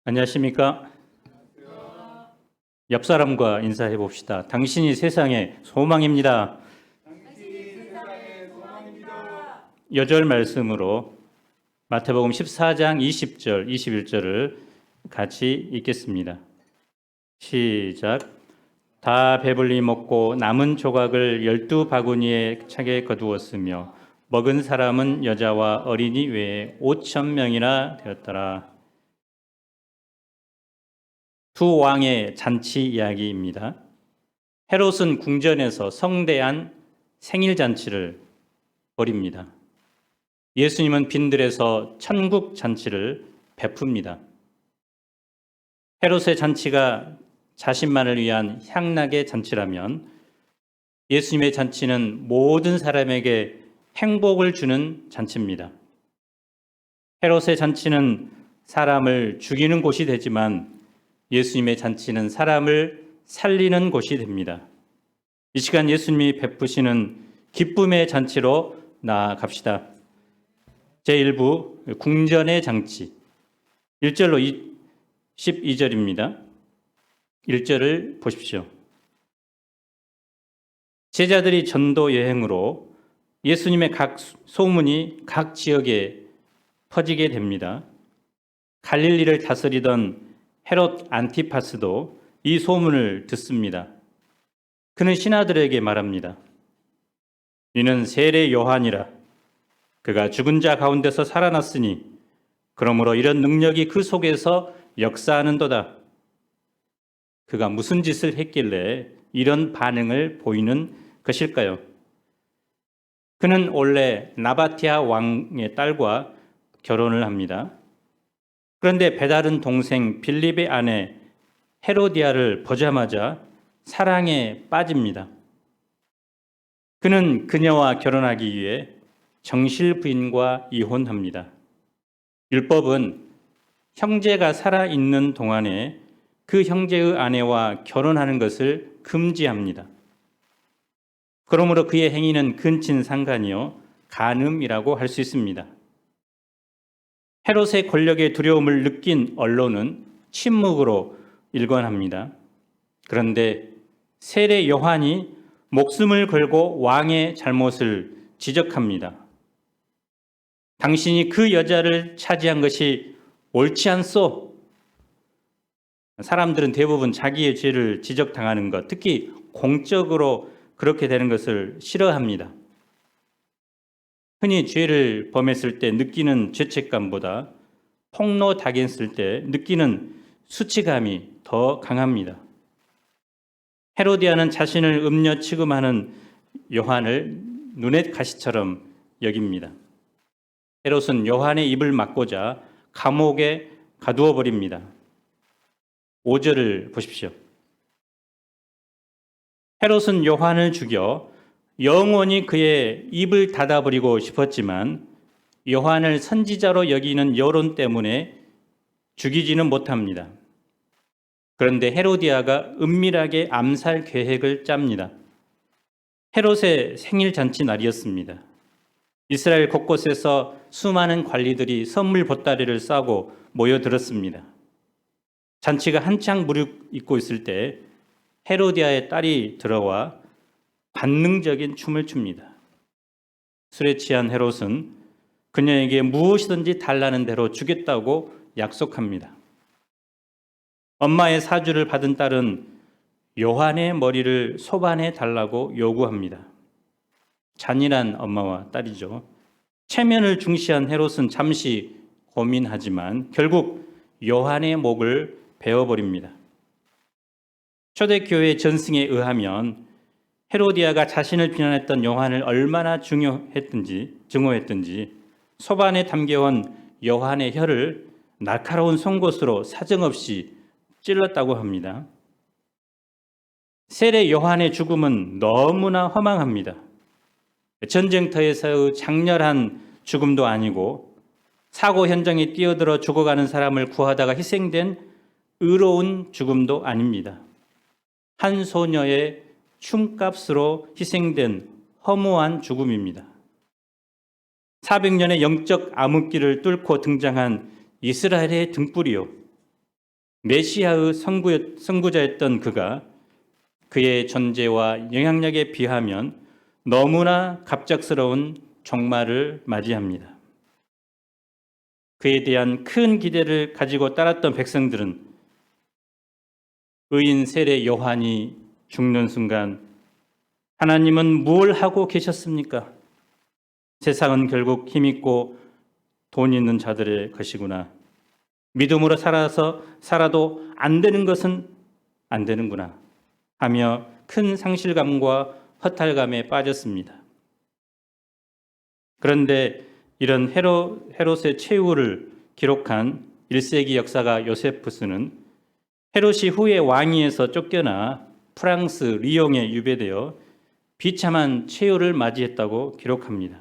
안녕하십니까? 옆 사람과 인사해 봅시다. 당신이 세상의 소망입니다. 여절 말씀으로 마태복음 14장 20절, 21절을 같이 읽겠습니다. 시작. 다 배불리 먹고 남은 조각을 12바구니에 차게 거두었으며 먹은 사람은 여자와 어린이 외에 5,000명이나 되었더라. 두 왕의 잔치 이야기입니다. 헤롯은 궁전에서 성대한 생일 잔치를 벌입니다. 예수님은 빈들에서 천국 잔치를 베풉니다. 헤롯의 잔치가 자신만을 위한 향락의 잔치라면 예수님의 잔치는 모든 사람에게 행복을 주는 잔치입니다. 헤롯의 잔치는 사람을 죽이는 곳이 되지만 예수님의 잔치는 사람을 살리는 곳이 됩니다. 이 시간 예수님이 베푸시는 기쁨의 잔치로 나아갑시다. 제1부 궁전의 잔치 1절로 12절입니다. 1절을 보십시오. 제자들이 전도 여행으로 예수님의 각 소문이 각 지역에 퍼지게 됩니다. 갈릴리를 다스리던 헤롯 안티파스도 이 소문을 듣습니다. 그는 신하들에게 말합니다. 이는 세례 요한이라. 그가 죽은 자 가운데서 살아났으니 그러므로 이런 능력이 그 속에서 역사하는도다. 그가 무슨 짓을 했길래 이런 반응을 보이는 것일까요? 그는 원래 나바티아 왕의 딸과 결혼을 합니다. 그런데 배다른 동생 빌립의 아내 헤로디아를 보자마자 사랑에 빠집니다. 그는 그녀와 결혼하기 위해 정실 부인과 이혼합니다. 율법은 형제가 살아있는 동안에 그 형제의 아내와 결혼하는 것을 금지합니다. 그러므로 그의 행위는 근친상간이요 간음이라고 할 수 있습니다. 헤롯의 권력의 두려움을 느낀 언론은 침묵으로 일관합니다. 그런데 세례 요한이 목숨을 걸고 왕의 잘못을 지적합니다. 당신이 그 여자를 차지한 것이 옳지 않소. 사람들은 대부분 자기의 죄를 지적당하는 것, 특히 공적으로 그렇게 되는 것을 싫어합니다. 흔히 죄를 범했을 때 느끼는 죄책감보다 폭로당했을 때 느끼는 수치감이 더 강합니다. 헤로디아는 자신을 음녀 취급하는 요한을 눈의 가시처럼 여깁니다. 헤롯은 요한의 입을 막고자 감옥에 가두어 버립니다. 5절을 보십시오. 헤롯은 요한을 죽여 영원히 그의 입을 닫아버리고 싶었지만 요한을 선지자로 여기는 여론 때문에 죽이지는 못합니다. 그런데 헤로디아가 은밀하게 암살 계획을 짭니다. 헤롯의 생일 잔치 날이었습니다. 이스라엘 곳곳에서 수많은 관리들이 선물 보따리를 싸고 모여들었습니다. 잔치가 한창 무르익고 있을 때 헤로디아의 딸이 들어와 반능적인 춤을 춥니다. 술에 취한 헤롯은 그녀에게 무엇이든지 달라는 대로 주겠다고 약속합니다. 엄마의 사주를 받은 딸은 요한의 머리를 소반해 달라고 요구합니다. 잔인한 엄마와 딸이죠. 체면을 중시한 헤롯은 잠시 고민하지만 결국 요한의 목을 베어버립니다. 초대교회 전승에 의하면 헤로디아가 자신을 비난했던 요한을 얼마나 증오했든지 소반에 담겨온 요한의 혀를 날카로운 송곳으로 사정없이 찔렀다고 합니다. 세례 요한의 죽음은 너무나 허망합니다. 전쟁터에서의 장렬한 죽음도 아니고 사고 현장에 뛰어들어 죽어가는 사람을 구하다가 희생된 의로운 죽음도 아닙니다. 한 소녀의 춤값으로 희생된 허무한 죽음입니다. 400년의 영적 암흑기를 뚫고 등장한 이스라엘의 등불이요. 메시아의 선구자였던 그가 그의 존재와 영향력에 비하면 너무나 갑작스러운 종말을 맞이합니다. 그에 대한 큰 기대를 가지고 따랐던 백성들은 의인 세례 요한이 죽는 순간 하나님은 뭘 하고 계셨습니까? 세상은 결국 힘있고 돈 있는 자들의 것이구나. 믿음으로 살아도 안 되는 것은 안 되는구나 하며 큰 상실감과 허탈감에 빠졌습니다. 그런데 이런 헤롯의 최후를 기록한 1세기 역사가 요세푸스는 헤롯이 후에 왕위에서 쫓겨나 프랑스 리옹에 유배되어 비참한 최후를 맞이했다고 기록합니다.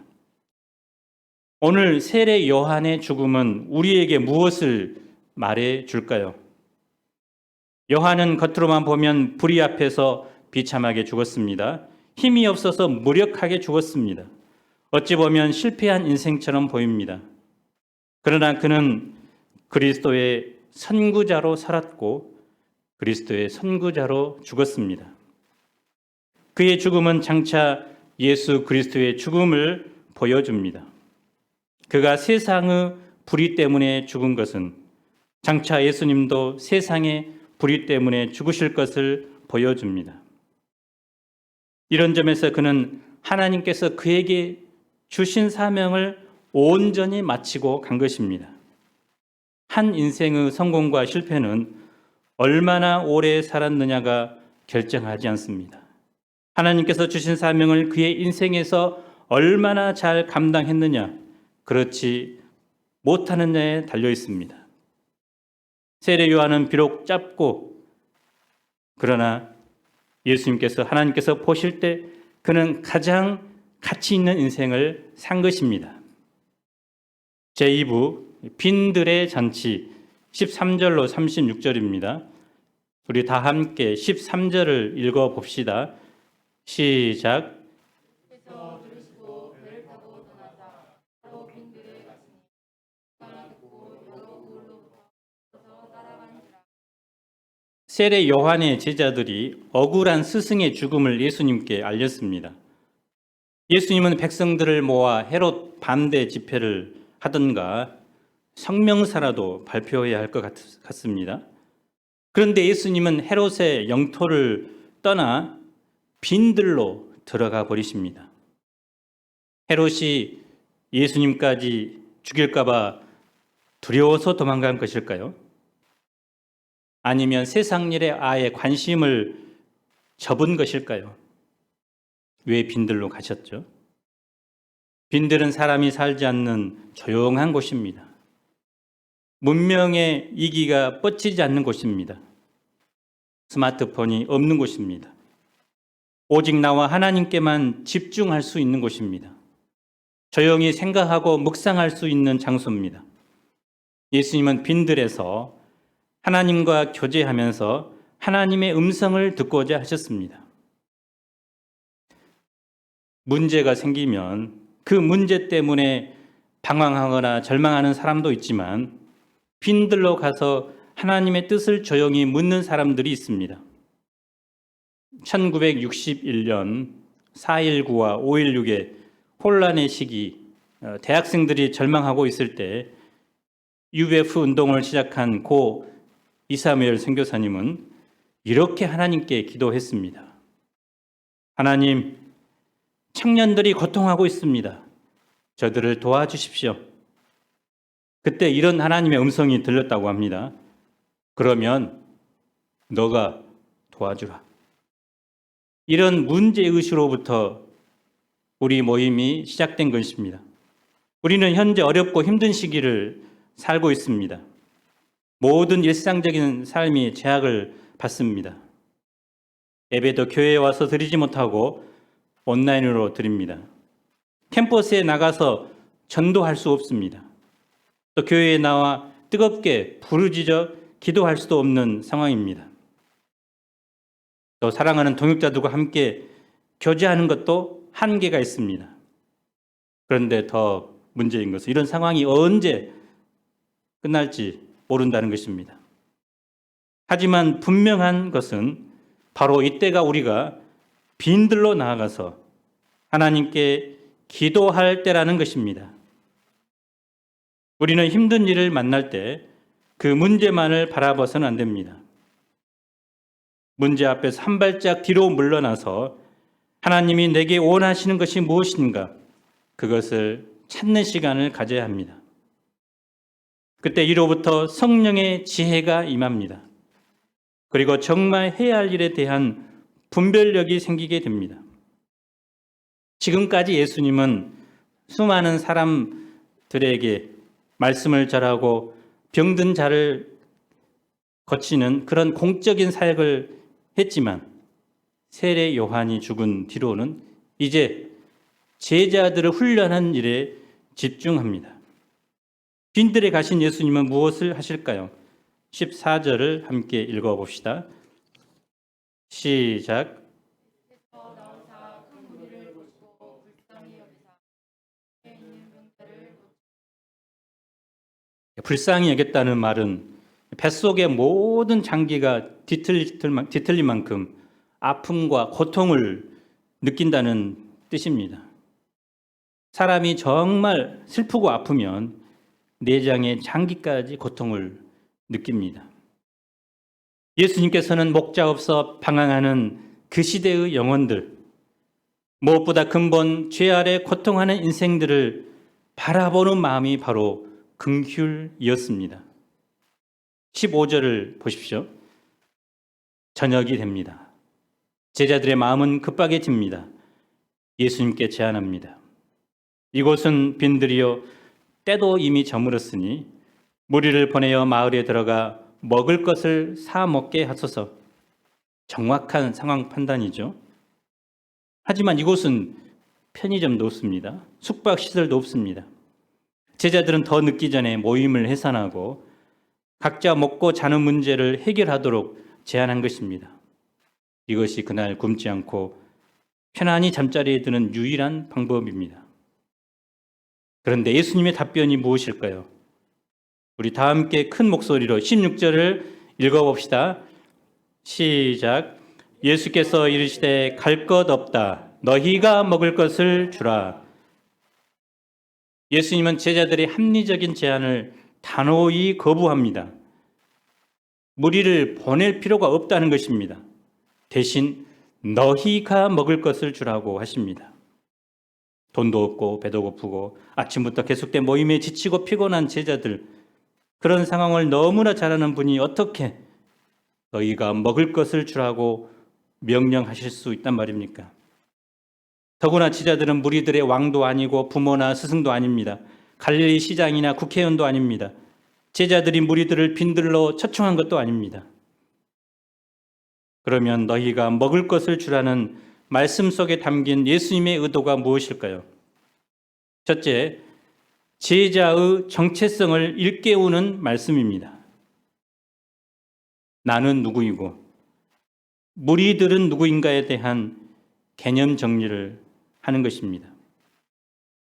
오늘 세례 요한의 죽음은 우리에게 무엇을 말해 줄까요? 요한은 겉으로만 보면 불의 앞에서 비참하게 죽었습니다. 힘이 없어서 무력하게 죽었습니다. 어찌 보면 실패한 인생처럼 보입니다. 그러나 그는 그리스도의 선구자로 살았고 그리스도의 선구자로 죽었습니다. 그의 죽음은 장차 예수 그리스도의 죽음을 보여줍니다. 그가 세상의 불의 때문에 죽은 것은 장차 예수님도 세상의 불의 때문에 죽으실 것을 보여줍니다. 이런 점에서 그는 하나님께서 그에게 주신 사명을 온전히 마치고 간 것입니다. 한 인생의 성공과 실패는 얼마나 오래 살았느냐가 결정하지 않습니다. 하나님께서 주신 사명을 그의 인생에서 얼마나 잘 감당했느냐, 그렇지 못하느냐에 달려 있습니다. 세례 요한은 비록 짧고 그러나 하나님께서 보실 때 그는 가장 가치 있는 인생을 산 것입니다. 제2부 빈들의 잔치 13절로 36절입니다. 우리 다 함께 13절을 읽어봅시다. 시작. 세례 요한의 제자들이 억울한 스승의 죽음을 예수님께 알렸습니다. 예수님은 백성들을 모아 헤롯 반대 집회를 하던가 성명사라도 발표해야 할 것 같습니다. 그런데 예수님은 헤롯의 영토를 떠나 빈들로 들어가 버리십니다. 헤롯이 예수님까지 죽일까 봐 두려워서 도망간 것일까요? 아니면 세상 일에 아예 관심을 접은 것일까요? 왜 빈들로 가셨죠? 빈들은 사람이 살지 않는 조용한 곳입니다. 문명의 이기가 뻗치지 않는 곳입니다. 스마트폰이 없는 곳입니다. 오직 나와 하나님께만 집중할 수 있는 곳입니다. 조용히 생각하고 묵상할 수 있는 장소입니다. 예수님은 빈들에서 하나님과 교제하면서 하나님의 음성을 듣고자 하셨습니다. 문제가 생기면 그 문제 때문에 방황하거나 절망하는 사람도 있지만 빈들로 가서 하나님의 뜻을 조용히 묻는 사람들이 있습니다. 1961년 4.19와 5.16의 혼란의 시기, 대학생들이 절망하고 있을 때 UF 운동을 시작한 고 이사무엘 선교사님은 이렇게 하나님께 기도했습니다. 하나님, 청년들이 고통하고 있습니다. 저들을 도와주십시오. 그때 이런 하나님의 음성이 들렸다고 합니다. 그러면 너가 도와주라. 이런 문제의식으로부터 우리 모임이 시작된 것입니다. 우리는 현재 어렵고 힘든 시기를 살고 있습니다. 모든 일상적인 삶이 제약을 받습니다. 예배도 교회에 와서 드리지 못하고 온라인으로 드립니다. 캠퍼스에 나가서 전도할 수 없습니다. 또 교회에 나와 뜨겁게 부르짖어 기도할 수도 없는 상황입니다. 또 사랑하는 동역자들과 함께 교제하는 것도 한계가 있습니다. 그런데 더 문제인 것은 이런 상황이 언제 끝날지 모른다는 것입니다. 하지만 분명한 것은 바로 이때가 우리가 빈들로 나아가서 하나님께 기도할 때라는 것입니다. 우리는 힘든 일을 만날 때 그 문제만을 바라봐서는 안 됩니다. 문제 앞에서 한 발짝 뒤로 물러나서 하나님이 내게 원하시는 것이 무엇인가, 그것을 찾는 시간을 가져야 합니다. 그때 이로부터 성령의 지혜가 임합니다. 그리고 정말 해야 할 일에 대한 분별력이 생기게 됩니다. 지금까지 예수님은 수많은 사람들에게 말씀을 전하고 병든 자를 거치는 그런 공적인 사역을 했지만 세례 요한이 죽은 뒤로는 이제 제자들을 훈련한 일에 집중합니다. 빈들에 가신 예수님은 무엇을 하실까요? 14절을 함께 읽어봅시다. 시작. 불쌍히 여겼다는 말은 뱃속의 모든 장기가 뒤틀린 만큼 아픔과 고통을 느낀다는 뜻입니다. 사람이 정말 슬프고 아프면 내장의 장기까지 고통을 느낍니다. 예수님께서는 목자 없어 방황하는 그 시대의 영혼들, 무엇보다 근본 죄 아래 고통하는 인생들을 바라보는 마음이 바로 긍휼이었습니다. 15절을 보십시오. 저녁이 됩니다. 제자들의 마음은 급박해집니다. 예수님께 제안합니다. 이곳은 빈들이요 때도 이미 저물었으니 무리를 보내어 마을에 들어가 먹을 것을 사 먹게 하소서. 정확한 상황 판단이죠. 하지만 이곳은 편의점도 없습니다. 숙박시설도 없습니다. 제자들은 더 늦기 전에 모임을 해산하고 각자 먹고 자는 문제를 해결하도록 제안한 것입니다. 이것이 그날 굶지 않고 편안히 잠자리에 드는 유일한 방법입니다. 그런데 예수님의 답변이 무엇일까요? 우리 다 함께 큰 목소리로 16절을 읽어봅시다. 시작. 예수께서 이르시되 갈 것 없다. 너희가 먹을 것을 주라. 예수님은 제자들의 합리적인 제안을 단호히 거부합니다. 무리를 보낼 필요가 없다는 것입니다. 대신 너희가 먹을 것을 주라고 하십니다. 돈도 없고 배도 고프고 아침부터 계속된 모임에 지치고 피곤한 제자들, 그런 상황을 너무나 잘 아는 분이 어떻게 너희가 먹을 것을 주라고 명령하실 수 있단 말입니까? 더구나 제자들은 무리들의 왕도 아니고 부모나 스승도 아닙니다. 갈릴리 시장이나 국회의원도 아닙니다. 제자들이 무리들을 빈들로 초청한 것도 아닙니다. 그러면 너희가 먹을 것을 주라는 말씀 속에 담긴 예수님의 의도가 무엇일까요? 첫째, 제자의 정체성을 일깨우는 말씀입니다. 나는 누구이고 무리들은 누구인가에 대한 개념 정리를 하는 것입니다.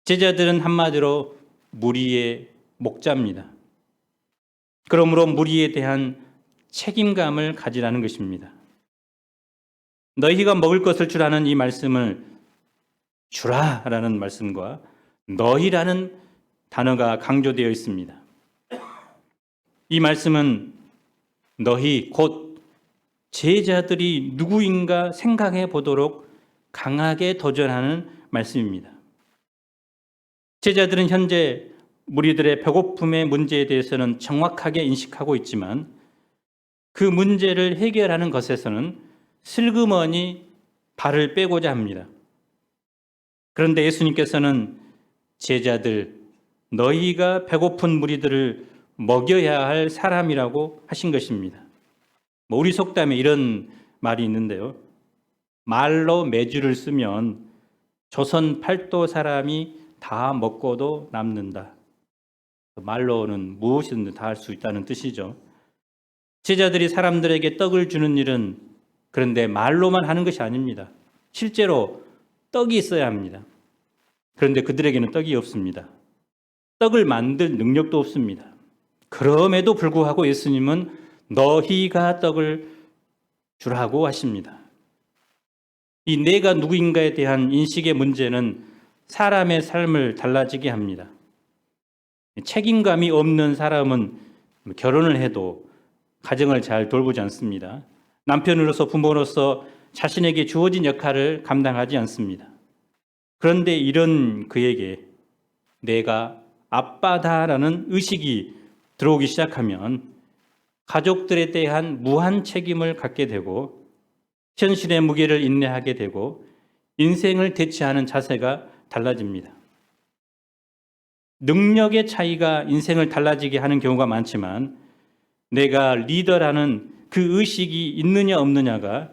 제자들은 한마디로 무리의 목자입니다. 그러므로 무리에 대한 책임감을 가지라는 것입니다. 너희가 먹을 것을 주라는 이 말씀을 주라라는 말씀과 너희라는 단어가 강조되어 있습니다. 이 말씀은 너희 곧 제자들이 누구인가 생각해 보도록 강하게 도전하는 말씀입니다. 제자들은 현재 무리들의 배고픔의 문제에 대해서는 정확하게 인식하고 있지만 그 문제를 해결하는 것에서는 슬그머니 발을 빼고자 합니다. 그런데 예수님께서는 제자들, 너희가 배고픈 무리들을 먹여야 할 사람이라고 하신 것입니다. 우리 속담에 이런 말이 있는데요. 말로 매주를 쓰면 조선 팔도 사람이 다 먹고도 남는다. 말로는 무엇이든 다 할 수 있다는 뜻이죠. 제자들이 사람들에게 떡을 주는 일은 그런데 말로만 하는 것이 아닙니다. 실제로 떡이 있어야 합니다. 그런데 그들에게는 떡이 없습니다. 떡을 만들 능력도 없습니다. 그럼에도 불구하고 예수님은 너희가 떡을 주라고 하십니다. 이 내가 누구인가에 대한 인식의 문제는 사람의 삶을 달라지게 합니다. 책임감이 없는 사람은 결혼을 해도 가정을 잘 돌보지 않습니다. 남편으로서 부모로서 자신에게 주어진 역할을 감당하지 않습니다. 그런데 이런 그에게 내가 아빠다라는 의식이 들어오기 시작하면 가족들에 대한 무한 책임을 갖게 되고 현실의 무게를 인내하게 되고 인생을 대처하는 자세가 달라집니다. 능력의 차이가 인생을 달라지게 하는 경우가 많지만 내가 리더라는 그 의식이 있느냐 없느냐가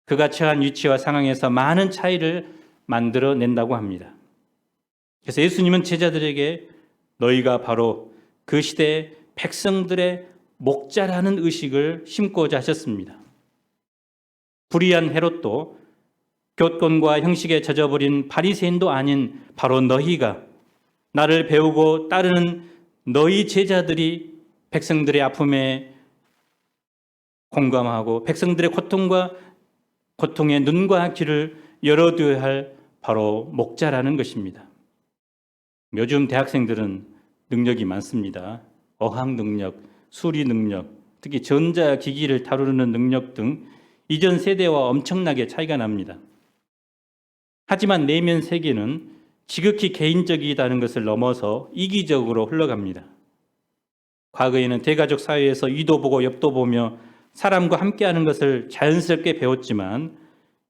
그가 처한 위치와 상황에서 많은 차이를 만들어낸다고 합니다. 그래서 예수님은 제자들에게 너희가 바로 그 시대의 백성들의 목자라는 의식을 심고자 하셨습니다. 불의한 헤롯도 교권과 형식에 젖어버린 바리새인도 아닌 바로 너희가 나를 배우고 따르는 너희 제자들이 백성들의 아픔에 공감하고 백성들의 고통의 눈과 귀를 열어둬야 할 바로 목자라는 것입니다. 요즘 대학생들은 능력이 많습니다. 어학 능력, 수리 능력, 특히 전자기기를 다루는 능력 등 이전 세대와 엄청나게 차이가 납니다. 하지만 내면 세계는 지극히 개인적이다는 것을 넘어서 이기적으로 흘러갑니다. 과거에는 대가족 사회에서 위도 보고 옆도 보며 사람과 함께하는 것을 자연스럽게 배웠지만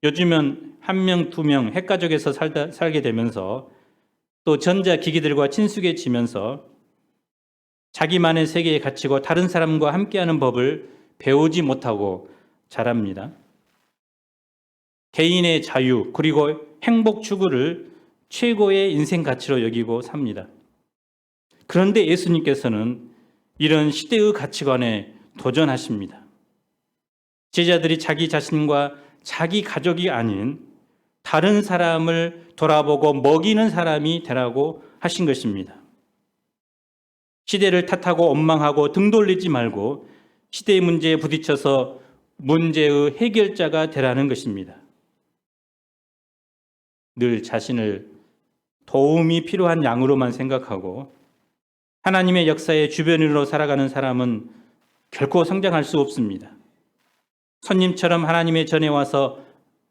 요즘은 한 명, 두 명, 핵가족에서 살게 되면서 또 전자기기들과 친숙해지면서 자기만의 세계에 갇히고 다른 사람과 함께하는 법을 배우지 못하고 자랍니다. 개인의 자유 그리고 행복 추구를 최고의 인생 가치로 여기고 삽니다. 그런데 예수님께서는 이런 시대의 가치관에 도전하십니다. 제자들이 자기 자신과 자기 가족이 아닌 다른 사람을 돌아보고 먹이는 사람이 되라고 하신 것입니다. 시대를 탓하고 원망하고 등 돌리지 말고 시대의 문제에 부딪혀서 문제의 해결자가 되라는 것입니다. 늘 자신을 도움이 필요한 양으로만 생각하고 하나님의 역사의 주변인으로 살아가는 사람은 결코 성장할 수 없습니다. 손님처럼 하나님의 전에 와서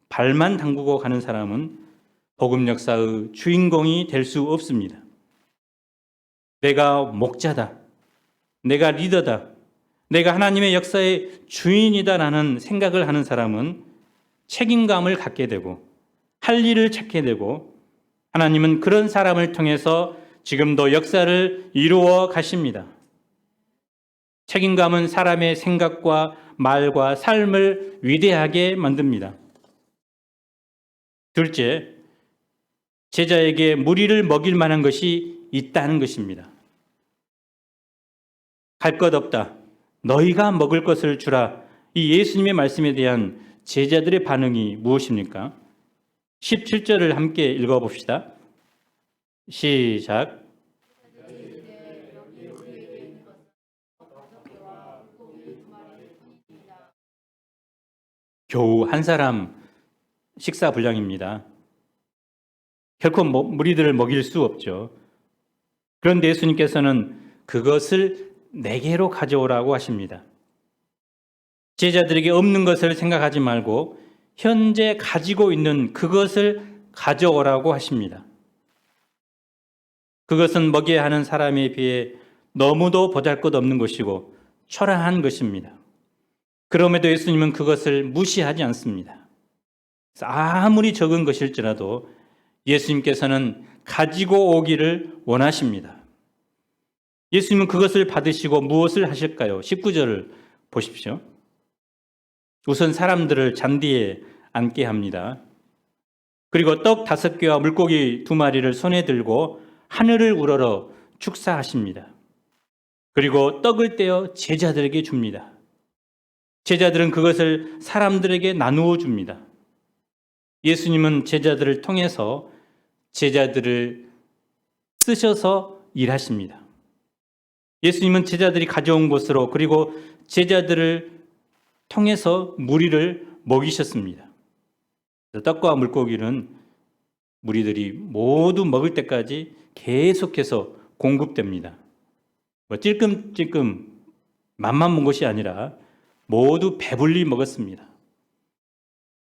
발만 담그고 가는 사람은 복음 역사의 주인공이 될 수 없습니다. 내가 목자다, 내가 리더다, 내가 하나님의 역사의 주인이다라는 생각을 하는 사람은 책임감을 갖게 되고 할 일을 찾게 되고 하나님은 그런 사람을 통해서 지금도 역사를 이루어 가십니다. 책임감은 사람의 생각과 말과 삶을 위대하게 만듭니다. 둘째, 제자에게 무리를 먹일 만한 것이 있다는 것입니다. 갈 것 없다. 너희가 먹을 것을 주라. 이 예수님의 말씀에 대한 제자들의 반응이 무엇입니까? 17절을 함께 읽어봅시다. 시작. 겨우 한 사람 식사 분량입니다. 결코 무리들을 먹일 수 없죠. 그런데 예수님께서는 그것을 내게로 가져오라고 하십니다. 제자들에게 없는 것을 생각하지 말고 현재 가지고 있는 그것을 가져오라고 하십니다. 그것은 먹여야 하는 사람에 비해 너무도 보잘것없는 것이고 초라한 것입니다. 그럼에도 예수님은 그것을 무시하지 않습니다. 아무리 적은 것일지라도 예수님께서는 가지고 오기를 원하십니다. 예수님은 그것을 받으시고 무엇을 하실까요? 19절을 보십시오. 우선 사람들을 잔디에 앉게 합니다. 그리고 떡 5개와 물고기 2마리를 손에 들고 하늘을 우러러 축사하십니다. 그리고 떡을 떼어 제자들에게 줍니다. 제자들은 그것을 사람들에게 나누어 줍니다. 예수님은 제자들을 통해서 제자들을 쓰셔서 일하십니다. 예수님은 제자들이 가져온 곳으로 그리고 제자들을 통해서 무리를 먹이셨습니다. 떡과 물고기는 무리들이 모두 먹을 때까지 계속해서 공급됩니다. 찔끔찔끔 맛만 본 것이 아니라 모두 배불리 먹었습니다.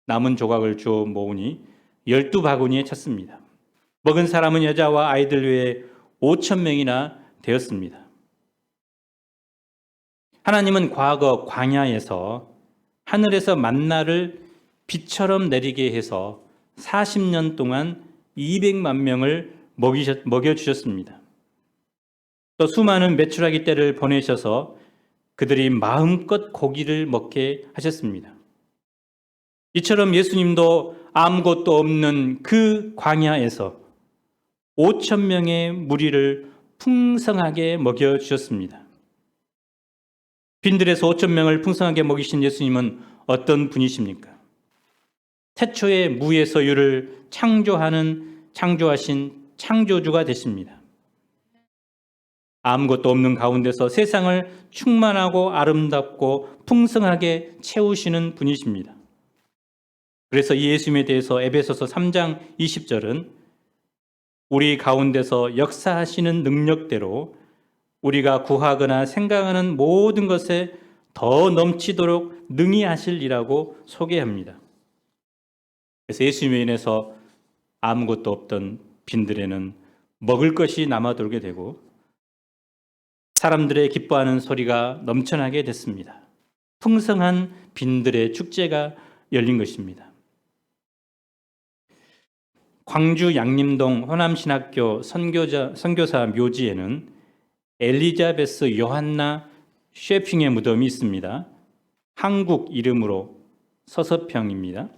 남은 조각을 주어 모으니 12바구니에 찼습니다. 먹은 사람은 여자와 아이들 외에 5,000명이나 되었습니다. 하나님은 과거 광야에서 하늘에서 만나를 비처럼 내리게 해서 40년 동안 200만 명을 먹여주셨습니다. 또 수많은 메추라기 떼를 보내셔서 그들이 마음껏 고기를 먹게 하셨습니다. 이처럼 예수님도 아무것도 없는 그 광야에서 5천 명의 무리를 풍성하게 먹여주셨습니다. 빈들에서 5천 명을 풍성하게 먹이신 예수님은 어떤 분이십니까? 태초에 무에서 유를 창조하신 창조주가 되십니다. 아무것도 없는 가운데서 세상을 충만하고 아름답고 풍성하게 채우시는 분이십니다. 그래서 이 예수님에 대해서 에베소서 3장 20절은 우리 가운데서 역사하시는 능력대로 우리가 구하거나 생각하는 모든 것에 더 넘치도록 능히 하실이라고 소개합니다. 그래서 예수님에 인해서 아무것도 없던 빈들에는 먹을 것이 남아 돌게 되고 사람들의 기뻐하는 소리가 넘쳐나게 됐습니다. 풍성한 빈들의 축제가 열린 것입니다. 광주 양림동 호남신학교 선교사 묘지에는 엘리자베스 요한나 쉐핑의 무덤이 있습니다. 한국 이름으로 서서평입니다.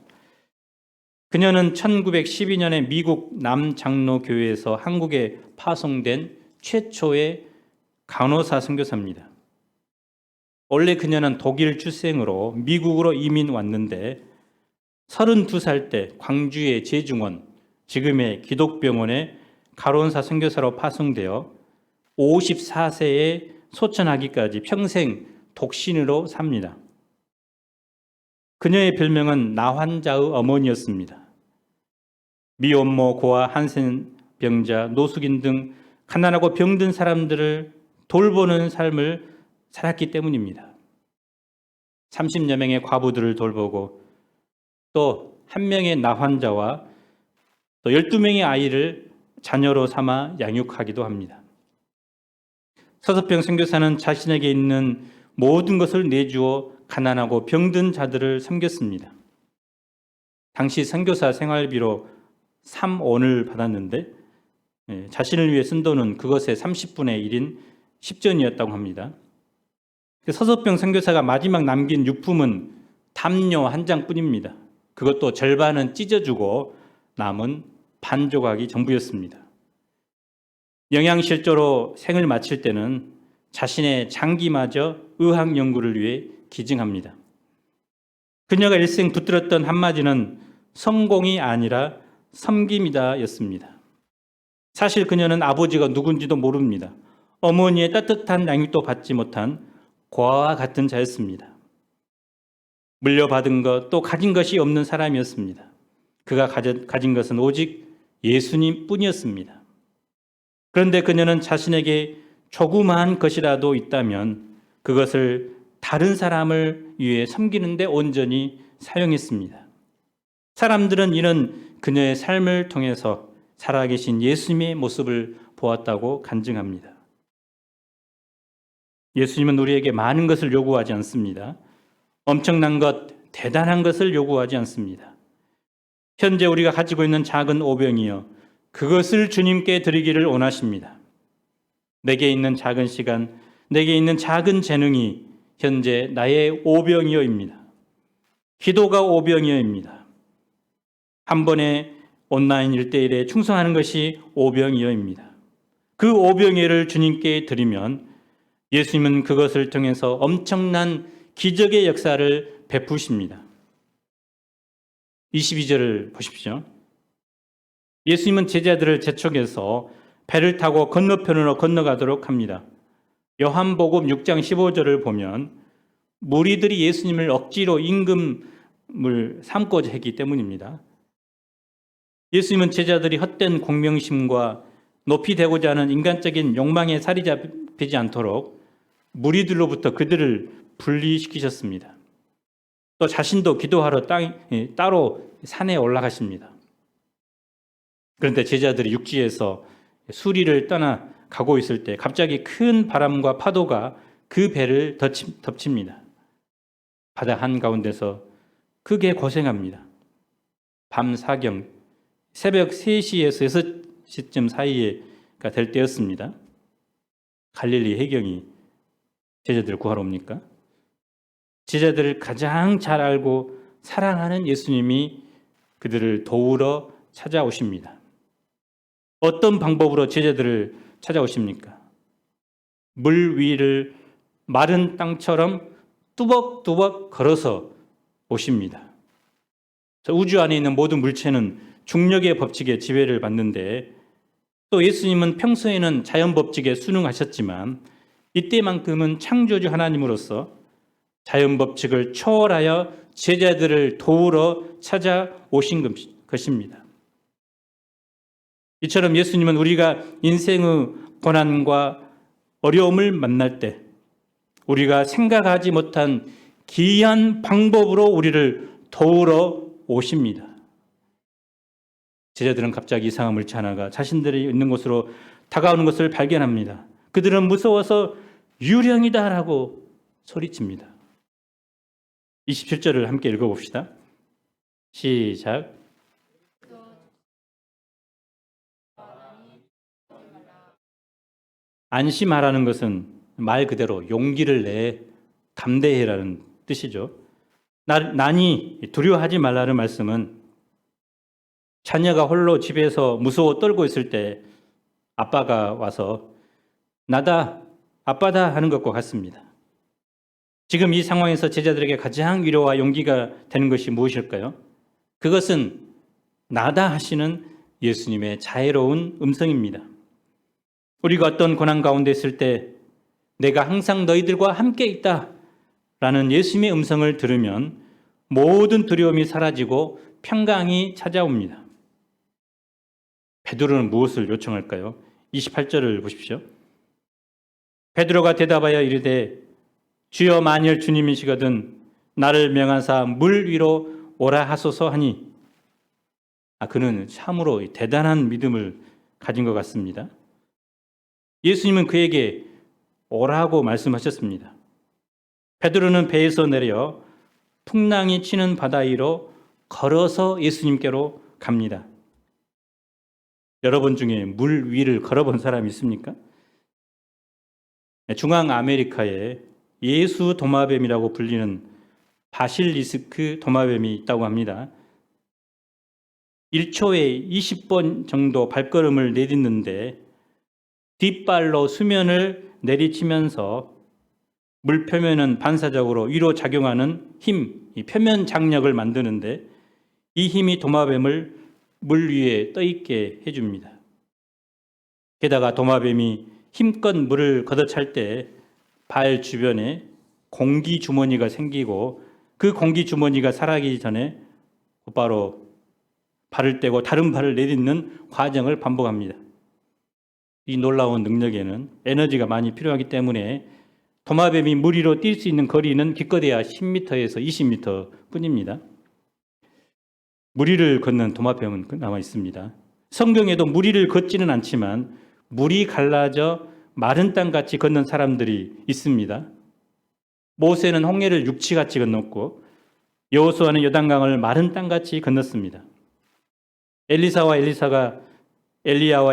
그녀는 1912년에 미국 남장로교회에서 한국에 파송된 최초의 간호사 선교사입니다. 원래 그녀는 독일 출생으로 미국으로 이민 왔는데 32살 때 광주의 제중원, 지금의 기독병원에 간호사 선교사로 파송되어 54세에 소천하기까지 평생 독신으로 삽니다. 그녀의 별명은 나환자의 어머니였습니다. 미혼모, 고아, 한센병자, 노숙인 등 가난하고 병든 사람들을 돌보는 삶을 살았기 때문입니다. 30여 명의 과부들을 돌보고 또 한 명의 나환자와 또 12명의 아이를 자녀로 삼아 양육하기도 합니다. 서서평 선교사는 자신에게 있는 모든 것을 내주어 가난하고 병든 자들을 섬겼습니다. 당시 선교사 생활비로 3원을 받았는데 자신을 위해 쓴 돈은 그것의 30분의 1인 10전이었다고 합니다. 서서평 선교사가 마지막 남긴 유품은 담요 한 장뿐입니다. 그것도 절반은 찢어주고 남은 반 조각이 전부였습니다. 영양실조로 생을 마칠 때는 자신의 장기마저 의학 연구를 위해 기증합니다. 그녀가 일생 붙들었던 한마디는 성공이 아니라 섬김이다 였습니다. 사실 그녀는 아버지가 누군지도 모릅니다. 어머니의 따뜻한 양육도 받지 못한 고아와 같은 자였습니다. 물려받은 것 또 가진 것이 없는 사람이었습니다. 그가 가진 것은 오직 예수님 뿐이었습니다. 그런데 그녀는 자신에게 조그마한 것이라도 있다면 그것을 다른 사람을 위해 섬기는 데 온전히 사용했습니다. 사람들은 이런 그녀의 삶을 통해서 살아계신 예수님의 모습을 보았다고 간증합니다. 예수님은 우리에게 많은 것을 요구하지 않습니다. 엄청난 것, 대단한 것을 요구하지 않습니다. 현재 우리가 가지고 있는 작은 오병이여 그것을 주님께 드리기를 원하십니다. 내게 있는 작은 시간, 내게 있는 작은 재능이 현재 나의 오병이어입니다. 기도가 오병이어입니다. 한 번에 온라인 1:1에 충성하는 것이 오병이어입니다. 그 오병이어를 주님께 드리면 예수님은 그것을 통해서 엄청난 기적의 역사를 베푸십니다. 22절을 보십시오. 예수님은 제자들을 재촉해서 배를 타고 건너편으로 건너가도록 합니다. 요한복음 6장 15절을 보면 무리들이 예수님을 억지로 임금을 삼고자 했기 때문입니다. 예수님은 제자들이 헛된 공명심과 높이 되고자 하는 인간적인 욕망에 살이 잡히지 않도록 무리들로부터 그들을 분리시키셨습니다. 또 자신도 기도하러 따로 산에 올라가십니다. 그런데 제자들이 육지에서 수리를 떠나 가고 있을 때 갑자기 큰 바람과 파도가 그 배를 덮칩니다. 바다 한가운데서 크게 고생합니다. 밤 사경 새벽 3시에서 6시쯤 사이가 될 때였습니다. 갈릴리 해경이 제자들을 구하러 옵니까? 제자들을 가장 잘 알고 사랑하는 예수님이 그들을 도우러 찾아오십니다. 어떤 방법으로 제자들을 찾아오십니까? 물 위를 마른 땅처럼 뚜벅뚜벅 걸어서 오십니다. 우주 안에 있는 모든 물체는 중력의 법칙에 지배를 받는데 또 예수님은 평소에는 자연 법칙에 순응하셨지만 이때만큼은 창조주 하나님으로서 자연 법칙을 초월하여 제자들을 도우러 찾아오신 것입니다. 이처럼 예수님은 우리가 인생의 고난과 어려움을 만날 때 우리가 생각하지 못한 기이한 방법으로 우리를 도우러 오십니다. 제자들은 갑자기 이상한 물체 하나가 자신들이 있는 곳으로 다가오는 것을 발견합니다. 그들은 무서워서 유령이다라고 소리칩니다. 27절을 함께 읽어봅시다. 시작. 안심하라는 것은 말 그대로 용기를 내 담대해라는 뜻이죠. 난이 두려워하지 말라는 말씀은 자녀가 홀로 집에서 무서워 떨고 있을 때 아빠가 와서 나다, 아빠다 하는 것과 같습니다. 지금 이 상황에서 제자들에게 가장 위로와 용기가 되는 것이 무엇일까요? 그것은 나다 하시는 예수님의 자애로운 음성입니다. 우리가 어떤 고난 가운데 있을 때 내가 항상 너희들과 함께 있다 라는 예수님의 음성을 들으면 모든 두려움이 사라지고 평강이 찾아옵니다. 베드로는 무엇을 요청할까요? 28절을 보십시오. 베드로가 대답하여 이르되 주여 만일 주님이시거든 나를 명하사 물 위로 오라 하소서 하니 그는 참으로 대단한 믿음을 가진 것 같습니다. 예수님은 그에게 오라고 말씀하셨습니다. 베드로는 배에서 내려 풍랑이 치는 바다 위로 걸어서 예수님께로 갑니다. 여러분 중에 물 위를 걸어본 사람이 있습니까? 중앙 아메리카에 예수 도마뱀이라고 불리는 바실리스크 도마뱀이 있다고 합니다. 1초에 20번 정도 발걸음을 내딛는데 뒷발로 수면을 내리치면서 물 표면은 반사적으로 위로 작용하는 힘, 이 표면 장력을 만드는데 이 힘이 도마뱀을 물 위에 떠있게 해줍니다. 게다가 도마뱀이 힘껏 물을 걷어찰 때 발 주변에 공기 주머니가 생기고 그 공기 주머니가 사라지기 전에 곧바로 발을 떼고 다른 발을 내딛는 과정을 반복합니다. 이 놀라운 능력에는 에너지가 많이 필요하기 때문에 도마뱀이 물 위로 뛸 수 있는 거리는 기껏해야 10m에서 20m 뿐입니다. 물 위를 걷는 도마뱀은 남아 있습니다. 성경에도 물 위를 걷지는 않지만 물이 갈라져 마른 땅같이 걷는 사람들이 있습니다. 모세는 홍해를 육지같이 건넜고 여호수아는 요단강을 마른 땅같이 건넜습니다. 엘리야와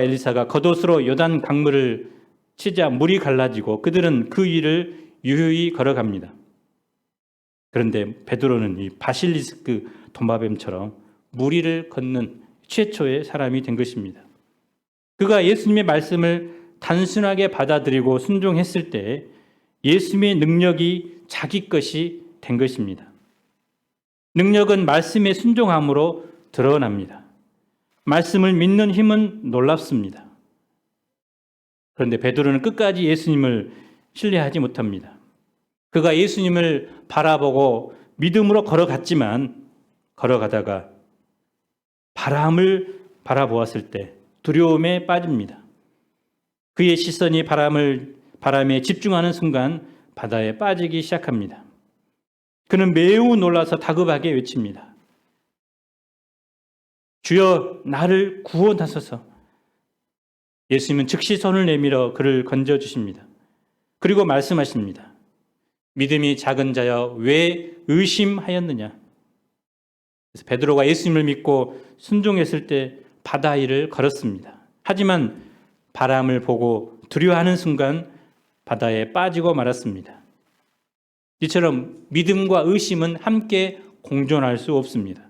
엘리사가 겉옷으로 요단 강물을 치자 물이 갈라지고 그들은 그 위를 유유히 걸어갑니다. 그런데 베드로는 이 바실리스크 도마뱀처럼 물 위를 걷는 최초의 사람이 된 것입니다. 그가 예수님의 말씀을 단순하게 받아들이고 순종했을 때 예수님의 능력이 자기 것이 된 것입니다. 능력은 말씀에 순종함으로 드러납니다. 말씀을 믿는 힘은 놀랍습니다. 그런데 베드로는 끝까지 예수님을 신뢰하지 못합니다. 그가 예수님을 바라보고 믿음으로 걸어가다가 바람을 바라보았을 때 두려움에 빠집니다. 그의 시선이 바람에 집중하는 순간 바다에 빠지기 시작합니다. 그는 매우 놀라서 다급하게 외칩니다. 주여, 나를 구원하소서. 예수님은 즉시 손을 내밀어 그를 건져주십니다. 그리고 말씀하십니다. 믿음이 작은 자여, 왜 의심하였느냐? 그래서 베드로가 예수님을 믿고 순종했을 때 바다 위를 걸었습니다. 하지만 바람을 보고 두려워하는 순간 바다에 빠지고 말았습니다. 이처럼 믿음과 의심은 함께 공존할 수 없습니다.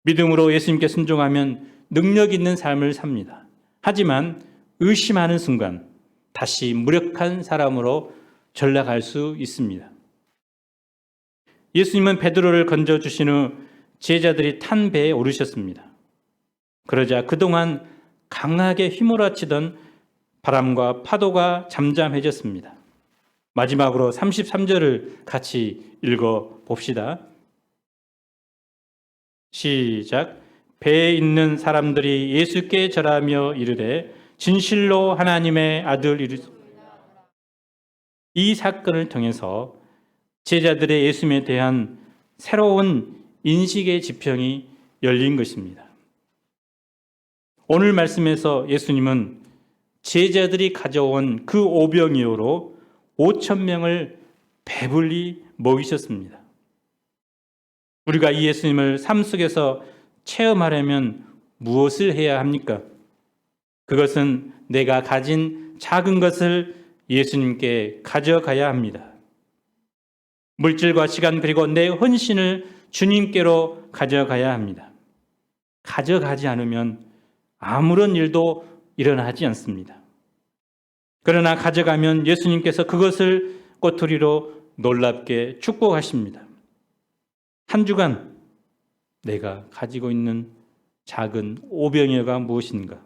믿음으로 예수님께 순종하면 능력 있는 삶을 삽니다. 하지만 의심하는 순간 다시 무력한 사람으로 전락할 수 있습니다. 예수님은 베드로를 건져주신 후 제자들이 탄 배에 오르셨습니다. 그러자 그동안 강하게 휘몰아치던 바람과 파도가 잠잠해졌습니다. 마지막으로 33절을 같이 읽어 봅시다. 시작. 배에 있는 사람들이 예수께 절하며 이르되 진실로 하나님의 아들이로소이다. 이 사건을 통해서 제자들의 예수님에 대한 새로운 인식의 지평이 열린 것입니다. 오늘 말씀에서 예수님은 제자들이 가져온 그 오병이어로 5,000명을 배불리 먹이셨습니다. 우리가 이 예수님을 삶 속에서 체험하려면 무엇을 해야 합니까? 그것은 내가 가진 작은 것을 예수님께 가져가야 합니다. 물질과 시간 그리고 내 헌신을 주님께로 가져가야 합니다. 가져가지 않으면 아무런 일도 일어나지 않습니다. 그러나 가져가면 예수님께서 그것을 꼬투리로 놀랍게 축복하십니다. 한 주간 내가 가지고 있는 작은 오병이어가 무엇인가?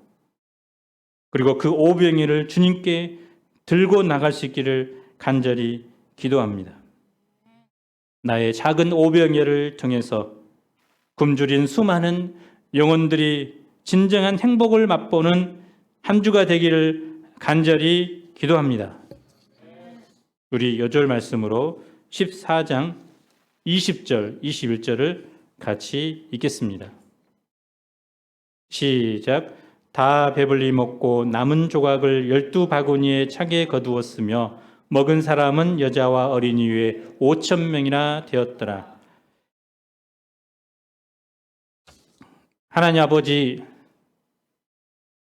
그리고 그 오병이를 주님께 들고 나갈 수 있기를 간절히 기도합니다. 나의 작은 오병이어를 통해서 굶주린 수많은 영혼들이 진정한 행복을 맛보는 한 주가 되기를 간절히 기도합니다. 우리 여절 말씀으로 14장 20절, 21절을 같이 읽겠습니다. 시작. 다 배불리 먹고 남은 조각을 12바구니에 차게 거두었으며 먹은 사람은 여자와 어린이 외에 5,000명이나 되었더라. 하나님 아버지,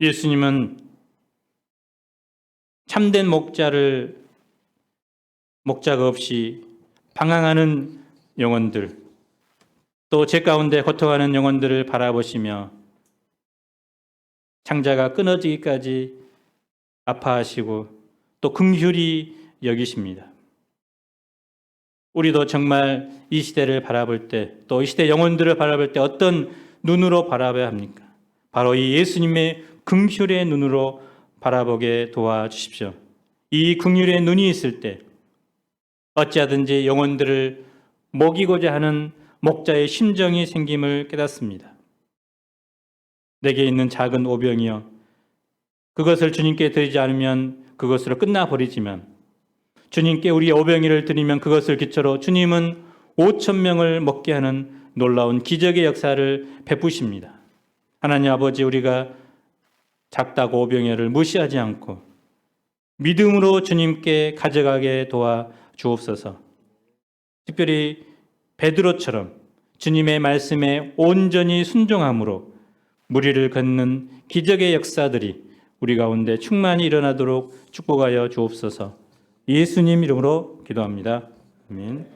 예수님은 참된 목자가 없이 방황하는 영혼들, 또 제 가운데 고통하는 영혼들을 바라보시며 창자가 끊어지기까지 아파하시고 또 긍휼히 여기십니다. 우리도 정말 이 시대를 바라볼 때, 또 이 시대 영혼들을 바라볼 때 어떤 눈으로 바라봐야 합니까? 바로 이 예수님의 긍휼의 눈으로 바라보게 도와주십시오. 이 긍휼의 눈이 있을 때 어찌하든지 영혼들을 먹이고자 하는 목자의 심정이 생김을 깨닫습니다. 내게 있는 작은 오병이여, 그것을 주님께 드리지 않으면 그것으로 끝나버리지만 주님께 우리의 오병이를 드리면 그것을 기초로 주님은 5,000명을 먹게 하는 놀라운 기적의 역사를 베푸십니다. 하나님 아버지, 우리가 작다고 오병이어를 무시하지 않고 믿음으로 주님께 가져가게 도와 주옵소서. 특별히 베드로처럼 주님의 말씀에 온전히 순종함으로 무리를 걷는 기적의 역사들이 우리 가운데 충만히 일어나도록 축복하여 주옵소서. 예수님 이름으로 기도합니다. 아멘.